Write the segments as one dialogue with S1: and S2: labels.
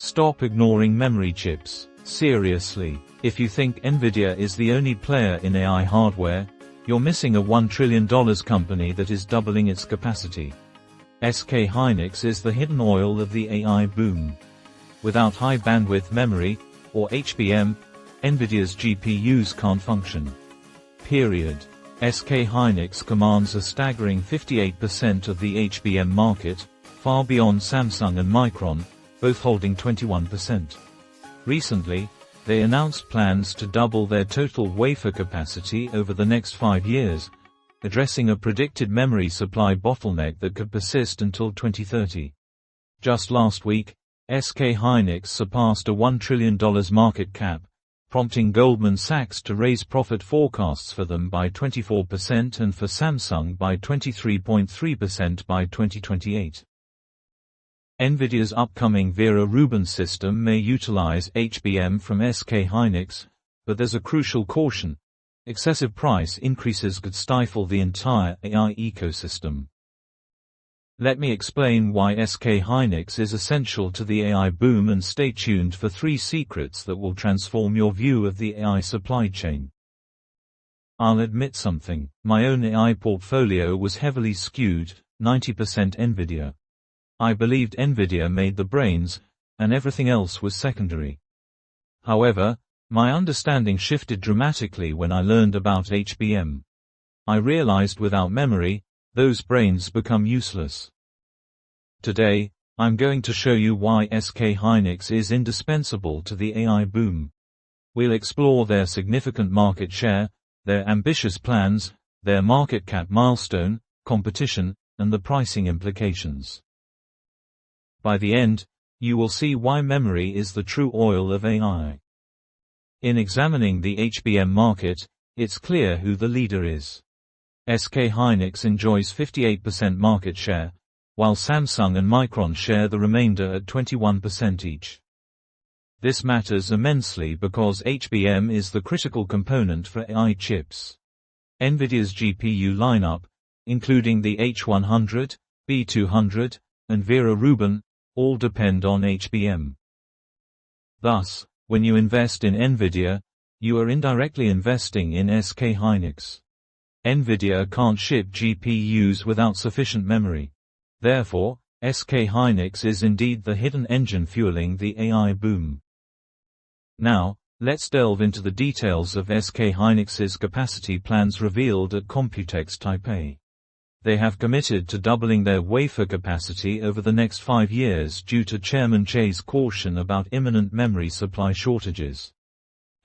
S1: Stop ignoring memory chips. Seriously, if you think Nvidia is the only player in AI hardware, you're missing a $1 trillion company that is doubling its capacity. SK Hynix is the hidden oil of the AI boom. Without high bandwidth memory, or HBM, Nvidia's GPUs can't function. Period. SK Hynix commands a staggering 58% of the HBM market, far beyond Samsung and Micron, both holding 21%. Recently, they announced plans to double their total wafer capacity over the next 5 years, addressing a predicted memory supply bottleneck that could persist until 2030. Just last week, SK Hynix surpassed a $1 trillion market cap, prompting Goldman Sachs to raise profit forecasts for them by 24% and for Samsung by 23.3% by 2028. Nvidia's upcoming Vera Rubin system may utilize HBM from SK Hynix, but there's a crucial caution: excessive price increases could stifle the entire AI ecosystem. Let me explain why SK Hynix is essential to the AI boom, and stay tuned for 3 secrets that will transform your view of the AI supply chain. I'll admit something: my own AI portfolio was heavily skewed, 90% Nvidia. I believed Nvidia made the brains, and everything else was secondary. However, my understanding shifted dramatically when I learned about HBM. I realized without memory, those brains become useless. Today, I'm going to show you why SK Hynix is indispensable to the AI boom. We'll explore their significant market share, their ambitious plans, their market cap milestone, competition, and the pricing implications. By the end, you will see why memory is the true oil of AI. In examining the HBM market, it's clear who the leader is. SK Hynix enjoys 58% market share, while Samsung and Micron share the remainder at 21% each. This matters immensely because HBM is the critical component for AI chips. Nvidia's GPU lineup, including the H100, B200, and Vera Rubin, all depend on HBM. Thus, when you invest in Nvidia, you are indirectly investing in SK Hynix. Nvidia can't ship GPUs without sufficient memory. Therefore, SK Hynix is indeed the hidden engine fueling the AI boom. Now, let's delve into the details of SK Hynix's capacity plans revealed at Computex Taipei. They have committed to doubling their wafer capacity over the next 5 years due to Chairman Chey's caution about imminent memory supply shortages.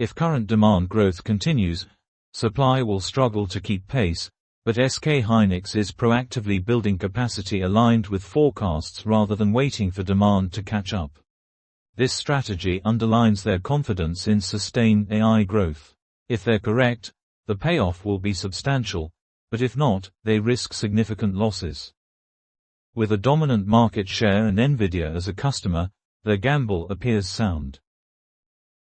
S1: If current demand growth continues, supply will struggle to keep pace, but SK Hynix is proactively building capacity aligned with forecasts rather than waiting for demand to catch up. This strategy underlines their confidence in sustained AI growth. If they're correct, the payoff will be substantial, but if not, they risk significant losses. With a dominant market share and Nvidia as a customer, their gamble appears sound.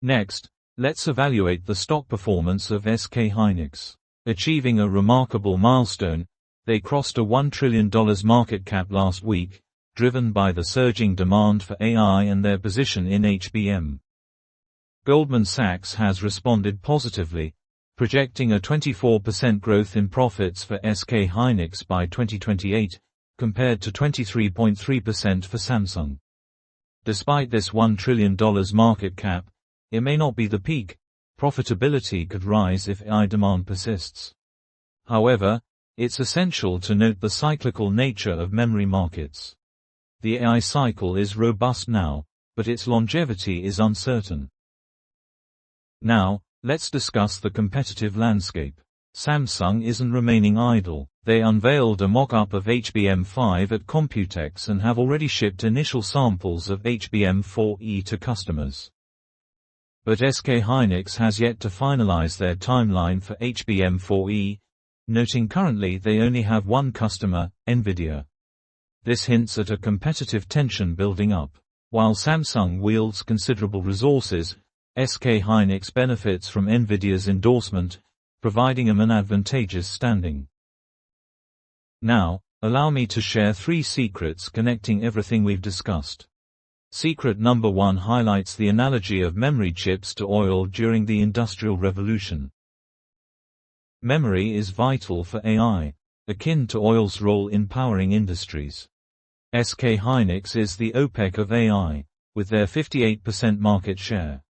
S1: Next, let's evaluate the stock performance of SK Hynix. Achieving a remarkable milestone, they crossed a $1 trillion market cap last week, driven by the surging demand for AI and their position in HBM. Goldman Sachs has responded positively, projecting a 24% growth in profits for SK Hynix by 2028, compared to 23.3% for Samsung. Despite this $1 trillion market cap, it may not be the peak. Profitability could rise if AI demand persists. However, it's essential to note the cyclical nature of memory markets. The AI cycle is robust now, but its longevity is uncertain. Now, let's discuss the competitive landscape. Samsung isn't remaining idle. They unveiled a mock-up of HBM5 at Computex and have already shipped initial samples of HBM4E to customers. But SK Hynix has yet to finalize their timeline for HBM4E, noting currently they only have one customer, Nvidia. This hints at a competitive tension building up. While Samsung wields considerable resources, SK Hynix benefits from Nvidia's endorsement, providing them an advantageous standing. Now, allow me to share 3 secrets connecting everything we've discussed. Secret number 1 highlights the analogy of memory chips to oil during the Industrial Revolution. Memory is vital for AI, akin to oil's role in powering industries. SK Hynix is the OPEC of AI, with their 58% market share.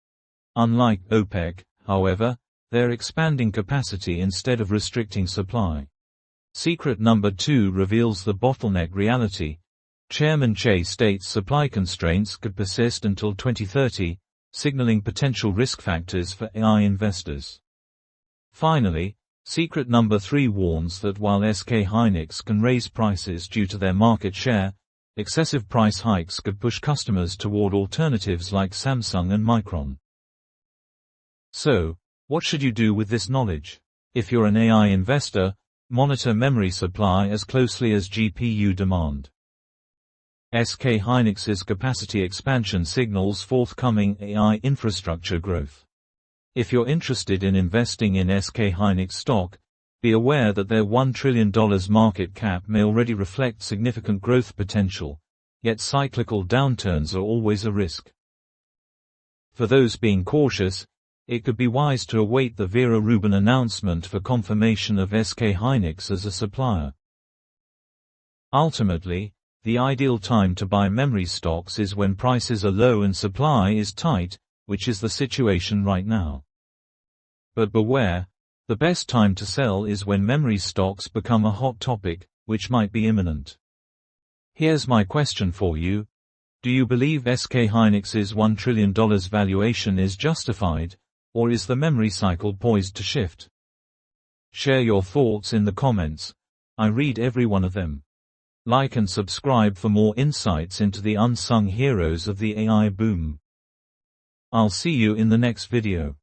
S1: Unlike OPEC, however, they're expanding capacity instead of restricting supply. Secret number 2 reveals the bottleneck reality. Chairman Chey states supply constraints could persist until 2030, signaling potential risk factors for AI investors. Finally, secret number 3 warns that while SK Hynix can raise prices due to their market share, excessive price hikes could push customers toward alternatives like Samsung and Micron. So, what should you do with this knowledge? If you're an AI investor, monitor memory supply as closely as GPU demand. SK Hynix's capacity expansion signals forthcoming AI infrastructure growth. If you're interested in investing in SK Hynix stock, be aware that their $1 trillion market cap may already reflect significant growth potential, yet cyclical downturns are always a risk. For those being cautious, it could be wise to await the Vera Rubin announcement for confirmation of SK Hynix as a supplier. Ultimately, the ideal time to buy memory stocks is when prices are low and supply is tight, which is the situation right now. But beware, the best time to sell is when memory stocks become a hot topic, which might be imminent. Here's my question for you. Do you believe SK Hynix's $1 trillion valuation is justified, or is the memory cycle poised to shift? Share your thoughts in the comments. I read every one of them. Like and subscribe for more insights into the unsung heroes of the AI boom. I'll see you in the next video.